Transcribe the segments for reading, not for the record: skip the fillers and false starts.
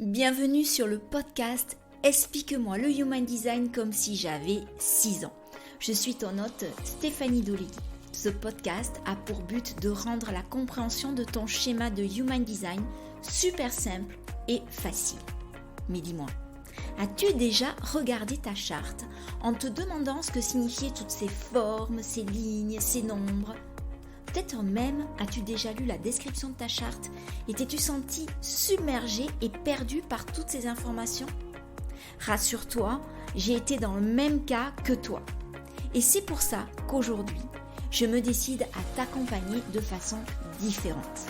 Bienvenue sur le podcast Explique-moi le Human Design comme si j'avais 6 ans. Je suis ton hôte Stéphanie Dolegui. Ce podcast a pour but de rendre la compréhension de ton schéma de Human Design super simple et facile. Mais dis-moi, as-tu déjà regardé ta charte en te demandant ce que signifiaient toutes ces formes, ces lignes, ces nombres ? Peut-être même as-tu déjà lu la description de ta charte et t'es-tu senti submergé et perdu par toutes ces informations ? Rassure-toi, j'ai été dans le même cas que toi. Et c'est pour ça qu'aujourd'hui, je me décide à t'accompagner de façon différente.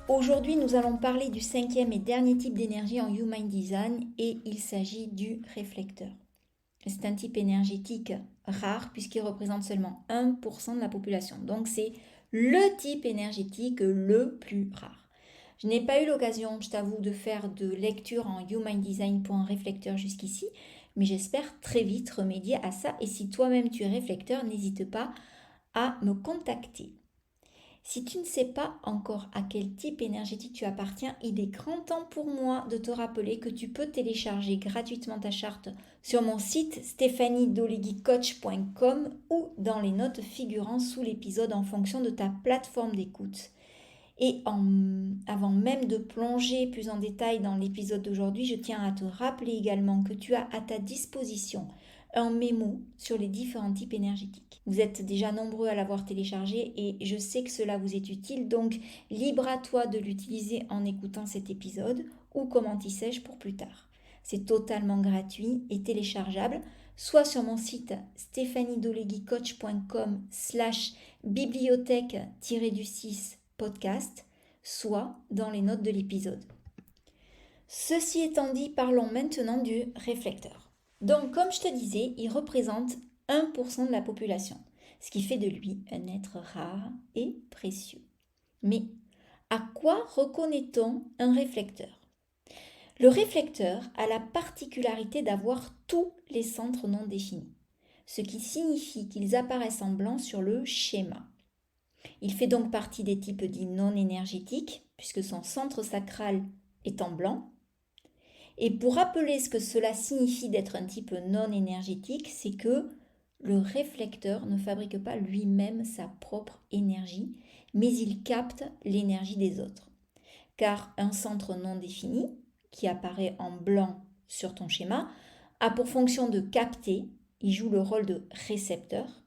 Aujourd'hui, nous allons parler du 5e et dernier type d'énergie en Human Design et il s'agit du réflecteur. C'est un type énergétique rare puisqu'il représente seulement 1% de la population. Donc c'est le type énergétique le plus rare. Je n'ai pas eu l'occasion, je t'avoue, de faire de lecture en Human Design pour un réflecteur jusqu'ici, mais j'espère très vite remédier à ça. Et si toi-même tu es réflecteur, n'hésite pas à me contacter. Si tu ne sais pas encore à quel type énergétique tu appartiens, il est grand temps pour moi de te rappeler que tu peux télécharger gratuitement ta charte sur mon site stéphaniedoleguicoach.com ou dans les notes figurant sous l'épisode en fonction de ta plateforme d'écoute. Et avant même de plonger plus en détail dans l'épisode d'aujourd'hui, je tiens à te rappeler également que tu as à ta disposition un mémo sur les différents types énergétiques. Vous êtes déjà nombreux à l'avoir téléchargé et je sais que cela vous est utile, donc libre à toi de l'utiliser en écoutant cet épisode ou comme anti-sèche pour plus tard. C'est totalement gratuit et téléchargeable, soit sur mon site stéphaniedolegui-coach.com/bibliothèque-du-6 podcast, soit dans les notes de l'épisode. Ceci étant dit, parlons maintenant du réflecteur. Donc, comme je te disais, il représente 1% de la population, ce qui fait de lui un être rare et précieux. Mais à quoi reconnaît-on un réflecteur ? Le réflecteur a la particularité d'avoir tous les centres non définis, ce qui signifie qu'ils apparaissent en blanc sur le schéma. Il fait donc partie des types dits non énergétiques, puisque son centre sacral est en blanc. Et pour rappeler ce que cela signifie d'être un type non énergétique, c'est que le réflecteur ne fabrique pas lui-même sa propre énergie, mais il capte l'énergie des autres. Car un centre non défini, qui apparaît en blanc sur ton schéma, a pour fonction de capter, il joue le rôle de récepteur,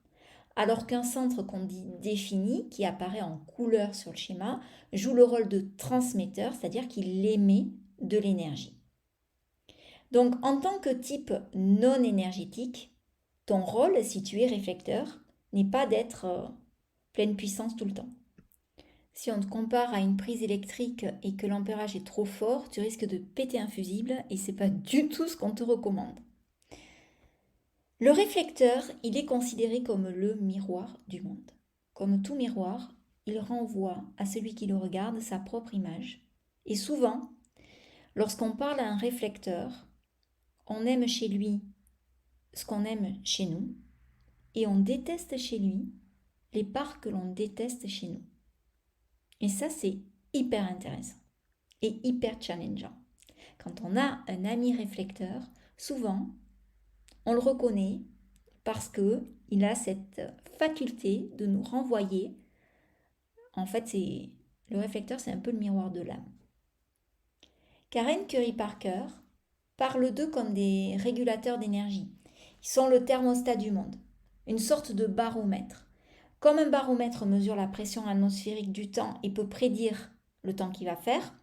alors qu'un centre qu'on dit défini, qui apparaît en couleur sur le schéma, joue le rôle de transmetteur, c'est-à-dire qu'il émet de l'énergie. Donc, en tant que type non énergétique, ton rôle, si tu es réflecteur, n'est pas d'être pleine puissance tout le temps. Si on te compare à une prise électrique et que l'ampérage est trop fort, tu risques de péter un fusible et c'est pas du tout ce qu'on te recommande. Le réflecteur, il est considéré comme le miroir du monde. Comme tout miroir, il renvoie à celui qui le regarde sa propre image. Et souvent, lorsqu'on parle à un réflecteur, on aime chez lui ce qu'on aime chez nous et on déteste chez lui les parts que l'on déteste chez nous. Et ça, c'est hyper intéressant et hyper challengeant. Quand on a un ami réflecteur, souvent, on le reconnaît parce qu'il a cette faculté de nous renvoyer. En fait, le réflecteur, c'est un peu le miroir de l'âme. Karen Curry Parker parle d'eux comme des régulateurs d'énergie. Ils sont le thermostat du monde, une sorte de baromètre. Comme un baromètre mesure la pression atmosphérique du temps et peut prédire le temps qu'il va faire,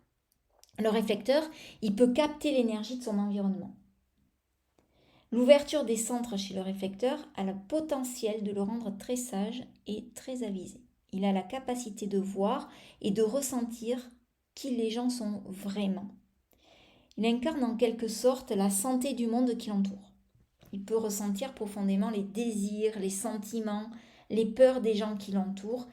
le réflecteur, il peut capter l'énergie de son environnement. L'ouverture des centres chez le réflecteur a le potentiel de le rendre très sage et très avisé. Il a la capacité de voir et de ressentir qui les gens sont vraiment. Il incarne en quelque sorte la santé du monde qui l'entoure. Il peut ressentir profondément les désirs, les sentiments, les peurs des gens qui l'entourent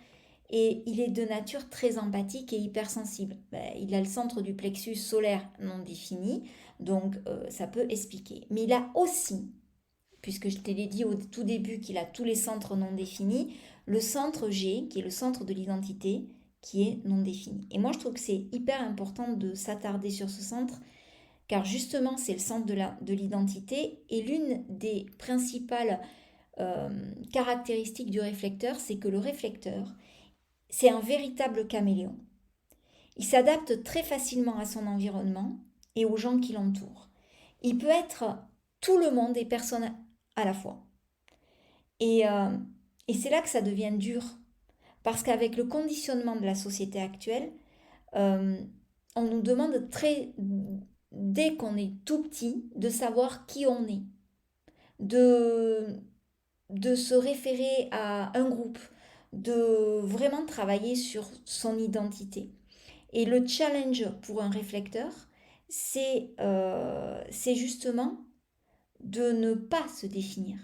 et il est de nature très empathique et hypersensible. Il a le centre du plexus solaire non défini, donc ça peut expliquer. Mais il a aussi, puisque je te l'ai dit au tout début qu'il a tous les centres non définis, le centre G, qui est le centre de l'identité, qui est non défini. Et moi, je trouve que c'est hyper important de s'attarder sur ce centre, car justement, c'est le centre de l'identité, et l'une des principales caractéristique du réflecteur, c'est que le réflecteur, c'est un véritable caméléon. Il s'adapte très facilement à son environnement et aux gens qui l'entourent. Il peut être tout le monde et personne à la fois. Et c'est là que ça devient dur. Parce qu'avec le conditionnement de la société actuelle, on nous demande dès qu'on est tout petit, de savoir qui on est. De se référer à un groupe, de vraiment travailler sur son identité. Et le challenge pour un réflecteur, c'est justement de ne pas se définir.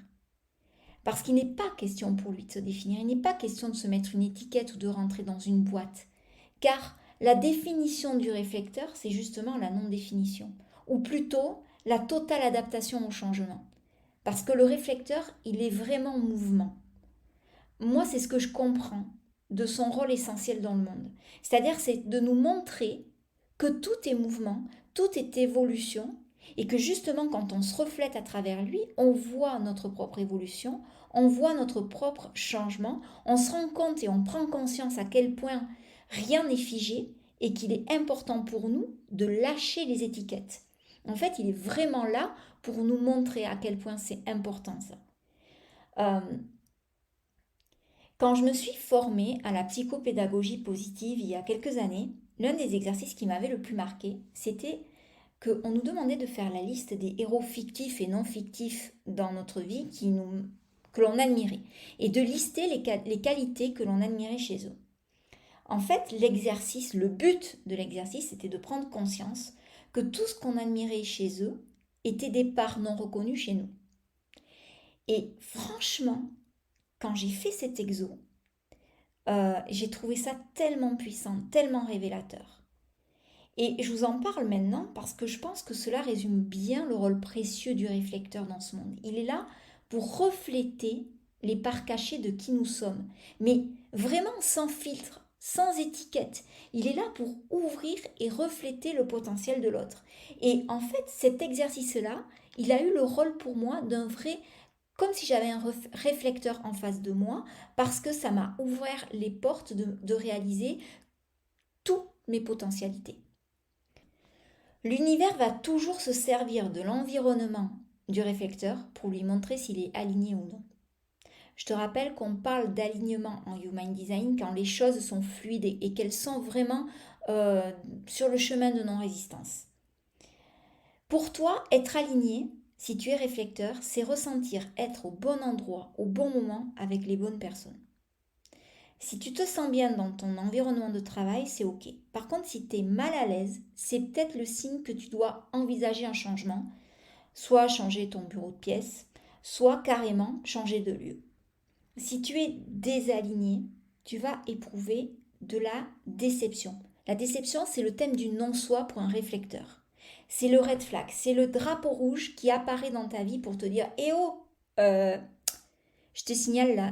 Parce qu'il n'est pas question pour lui de se définir, il n'est pas question de se mettre une étiquette ou de rentrer dans une boîte. Car la définition du réflecteur, c'est justement la non-définition, ou plutôt la totale adaptation au changement. Parce que le réflecteur, il est vraiment en mouvement. Moi, c'est ce que je comprends de son rôle essentiel dans le monde. C'est-à-dire, c'est de nous montrer que tout est mouvement, tout est évolution, et que justement, quand on se reflète à travers lui, on voit notre propre évolution, on voit notre propre changement, on se rend compte et on prend conscience à quel point rien n'est figé et qu'il est important pour nous de lâcher les étiquettes. En fait, il est vraiment là pour nous montrer à quel point c'est important ça. Quand je me suis formée à la psychopédagogie positive il y a quelques années, l'un des exercices qui m'avait le plus marqué, c'était qu'on nous demandait de faire la liste des héros fictifs et non fictifs dans notre vie que l'on admirait et de lister les qualités que l'on admirait chez eux. En fait, le but de l'exercice, c'était de prendre conscience que tout ce qu'on admirait chez eux étaient des parts non reconnues chez nous. Et franchement, quand j'ai fait cet exo, j'ai trouvé ça tellement puissant, tellement révélateur. Et je vous en parle maintenant parce que je pense que cela résume bien le rôle précieux du réflecteur dans ce monde. Il est là pour refléter les parts cachées de qui nous sommes, mais vraiment sans filtre, sans étiquette. Il est là pour ouvrir et refléter le potentiel de l'autre. Et en fait, cet exercice-là, il a eu le rôle pour moi d'un vrai, comme si j'avais un réflecteur en face de moi, parce que ça m'a ouvert les portes de réaliser toutes mes potentialités. L'univers va toujours se servir de l'environnement du réflecteur pour lui montrer s'il est aligné ou non. Je te rappelle qu'on parle d'alignement en Human Design quand les choses sont fluides et qu'elles sont vraiment sur le chemin de non-résistance. Pour toi, être aligné, si tu es réflecteur, c'est ressentir être au bon endroit, au bon moment, avec les bonnes personnes. Si tu te sens bien dans ton environnement de travail, c'est ok. Par contre, si tu es mal à l'aise, c'est peut-être le signe que tu dois envisager un changement, soit changer ton bureau de pièce, soit carrément changer de lieu. Si tu es désaligné, tu vas éprouver de la déception. La déception, c'est le thème du non-soi pour un réflecteur. C'est le red flag, c'est le drapeau rouge qui apparaît dans ta vie pour te dire « Eh oh, je te signale là,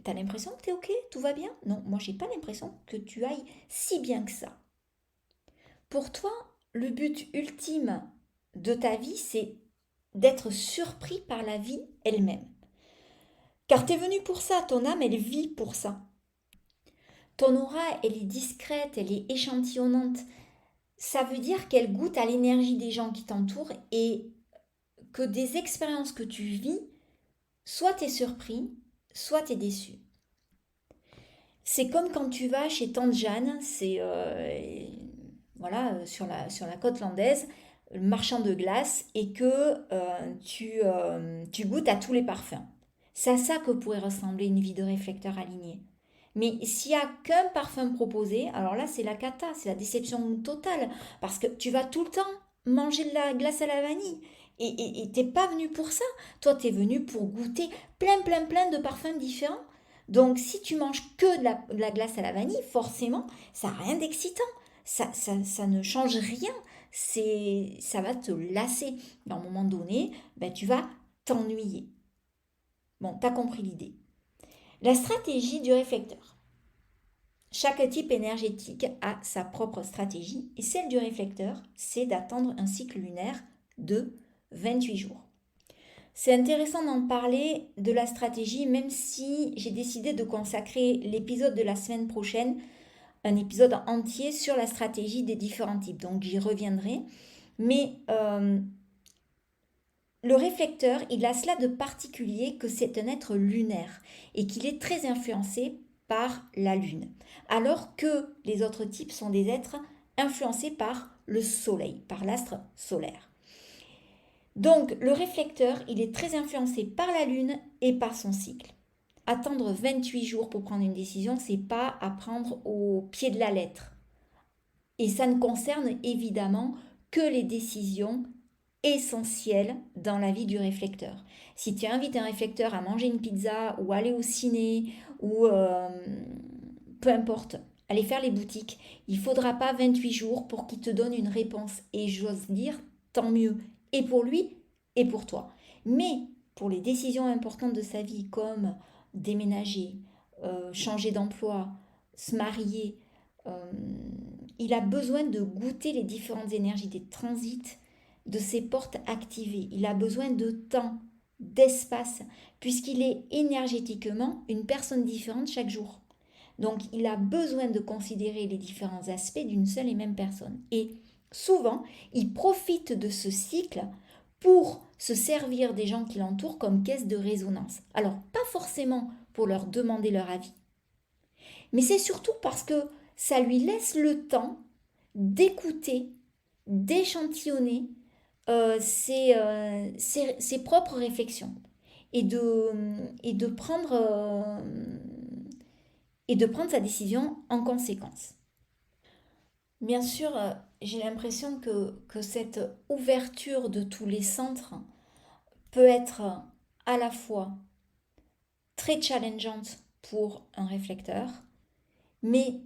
t'as l'impression que t'es ok, tout va bien ?» Non, moi j'ai pas l'impression que tu ailles si bien que ça. Pour toi, le but ultime de ta vie, c'est d'être surpris par la vie elle-même. Car t'es venu pour ça, ton âme, elle vit pour ça. Ton aura, elle est discrète, elle est échantillonnante. Ça veut dire qu'elle goûte à l'énergie des gens qui t'entourent et que des expériences que tu vis, soit t'es surpris, soit t'es déçu. C'est comme quand tu vas chez Tante Jeanne, c'est sur la côte landaise, le marchand de glace, et que tu goûtes à tous les parfums. C'est à ça que pourrait ressembler une vie de réflecteur aligné. Mais s'il n'y a qu'un parfum proposé, alors là c'est la cata, c'est la déception totale. Parce que tu vas tout le temps manger de la glace à la vanille. Et t'es pas venu pour ça. Toi t'es venu pour goûter plein de parfums différents. Donc, si tu manges que de la glace à la vanille, forcément, ça n'a rien d'excitant. Ça ne change rien. Ça va te lasser. Et à un moment donné, ben, tu vas t'ennuyer. Bon, tu as compris l'idée. La stratégie du réflecteur. Chaque type énergétique a sa propre stratégie et celle du réflecteur, c'est d'attendre un cycle lunaire de 28 jours. C'est intéressant d'en parler de la stratégie, même si j'ai décidé de consacrer l'épisode de la semaine prochaine, un épisode entier sur la stratégie des différents types. Donc j'y reviendrai. Mais le réflecteur, il a cela de particulier que c'est un être lunaire et qu'il est très influencé par la lune, alors que les autres types sont des êtres influencés par le soleil, par l'astre solaire. Donc le réflecteur, il est très influencé par la lune et par son cycle. Attendre 28 jours pour prendre une décision, c'est pas à prendre au pied de la lettre. Et ça ne concerne évidemment que les décisions essentielles dans la vie du réflecteur. Si tu invites un réflecteur à manger une pizza ou aller au ciné ou peu importe, aller faire les boutiques, il ne faudra pas 28 jours pour qu'il te donne une réponse. Et j'ose dire, tant mieux, et pour lui et pour toi. Mais pour les décisions importantes de sa vie comme déménager, changer d'emploi, se marier, euh, il a besoin de goûter les différentes énergies des transits, de ses portes activées. Il a besoin de temps, d'espace, puisqu'il est énergétiquement une personne différente chaque jour. Donc il a besoin de considérer les différents aspects d'une seule et même personne. Et souvent, il profite de ce cycle pour se servir des gens qui l'entourent comme caisse de résonance. Alors, pas forcément pour leur demander leur avis, mais c'est surtout parce que ça lui laisse le temps d'écouter, d'échantillonner ses propres réflexions et et de prendre sa décision en conséquence. Bien sûr, j'ai l'impression que cette ouverture de tous les centres peut être à la fois très challengeante pour un réflecteur, mais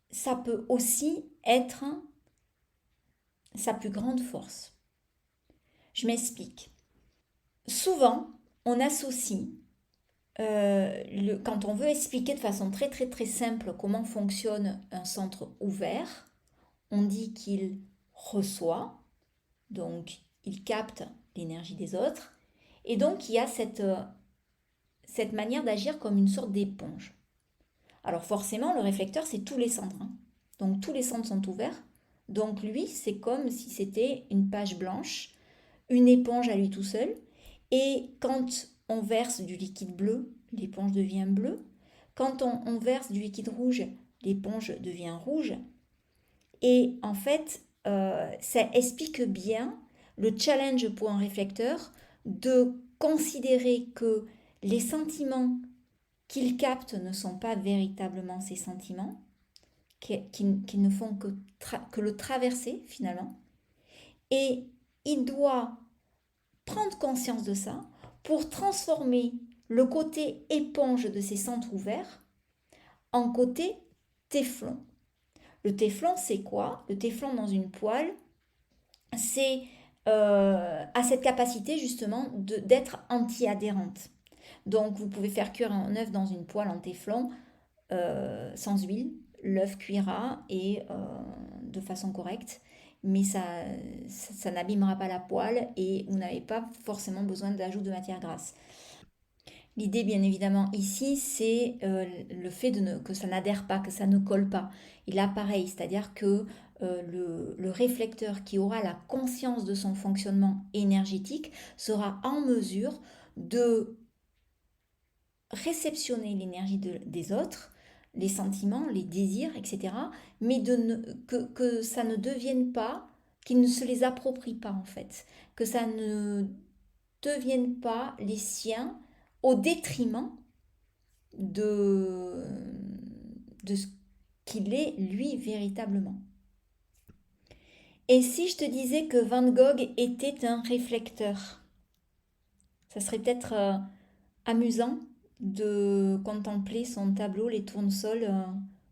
ça peut aussi être sa plus grande force. Je m'explique. Souvent, on associe, quand on veut expliquer de façon très très très simple comment fonctionne un centre ouvert, on dit qu'il reçoit, donc il capte l'énergie des autres, et donc il y a cette manière d'agir comme une sorte d'éponge. Alors forcément, le réflecteur, c'est tous les centres, hein. Donc tous les centres sont ouverts. Donc lui, c'est comme si c'était une page blanche, une éponge à lui tout seul. Et quand on verse du liquide bleu, l'éponge devient bleue. Quand on verse du liquide rouge, l'éponge devient rouge. Et en fait, ça explique bien le challenge pour un réflecteur de considérer que les sentiments qu'il capte ne sont pas véritablement ses sentiments, qui ne font que le traverser finalement. Et il doit prendre conscience de ça pour transformer le côté éponge de ses centres ouverts en côté téflon. Le téflon, c'est quoi? Le téflon dans une poêle, c'est a cette capacité justement d'être anti-adhérente. Donc vous pouvez faire cuire un œuf dans une poêle en téflon sans huile. L'œuf cuira et de façon correcte, mais ça n'abîmera pas la poêle et vous n'avez pas forcément besoin d'ajout de matière grasse. L'idée, bien évidemment, ici, c'est le fait que ça n'adhère pas, que ça ne colle pas. Et là, pareil, c'est-à-dire que le réflecteur qui aura la conscience de son fonctionnement énergétique sera en mesure de réceptionner l'énergie des autres, les sentiments, les désirs, etc. Mais que ça ne devienne pas, qu'ils ne se les approprient pas en fait, que ça ne devienne pas les siens au détriment de, de ce qu'il est lui véritablement. Et si je te disais que Van Gogh était un réflecteur, ça serait peut-être amusant de contempler son tableau, les tournesols,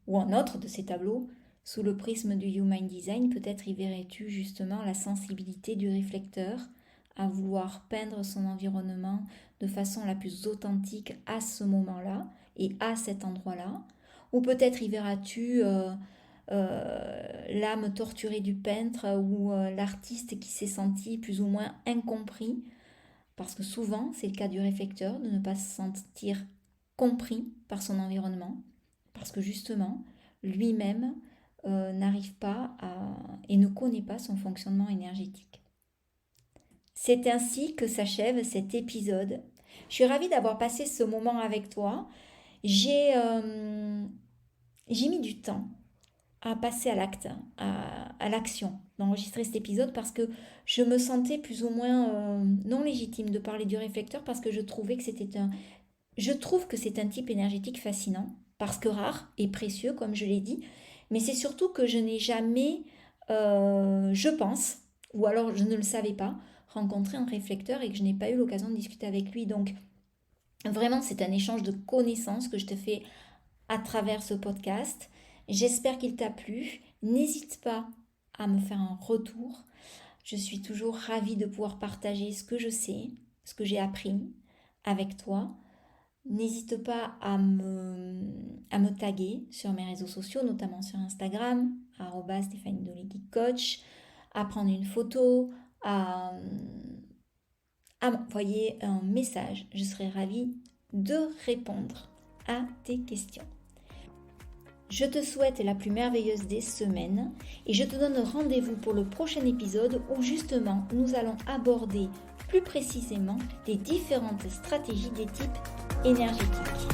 ou un autre de ses tableaux, sous le prisme du Human Design, peut-être y verrais-tu justement la sensibilité du réflecteur à vouloir peindre son environnement de façon la plus authentique à ce moment-là et à cet endroit-là. Ou peut-être y verras-tu l'âme torturée du peintre ou l'artiste qui s'est senti plus ou moins incompris, parce que souvent c'est le cas du réflecteur de ne pas se sentir compris par son environnement, parce que justement lui-même n'arrive pas et ne connaît pas son fonctionnement énergétique. C'est ainsi que s'achève cet épisode. Je suis ravie d'avoir passé ce moment avec toi. J'ai mis du temps à passer à l'acte, à l'action, d'enregistrer cet épisode parce que je me sentais plus ou moins non légitime de parler du réflecteur parce que je trouve que c'est un type énergétique fascinant, parce que rare et précieux, comme je l'ai dit, mais c'est surtout que je n'ai jamais, je pense, ou alors je ne le savais pas, rencontré un réflecteur et que je n'ai pas eu l'occasion de discuter avec lui. Donc, vraiment, c'est un échange de connaissances que je te fais à travers ce podcast. J'espère qu'il t'a plu. N'hésite pas à me faire un retour. Je suis toujours ravie de pouvoir partager ce que je sais, ce que j'ai appris avec toi. N'hésite pas à me taguer sur mes réseaux sociaux, notamment sur Instagram, @StéphanieDolidiCoach, à prendre une photo, à m'envoyer un message. Je serai ravie de répondre à tes questions. Je te souhaite la plus merveilleuse des semaines et je te donne rendez-vous pour le prochain épisode où justement nous allons aborder plus précisément les différentes stratégies des types énergétiques.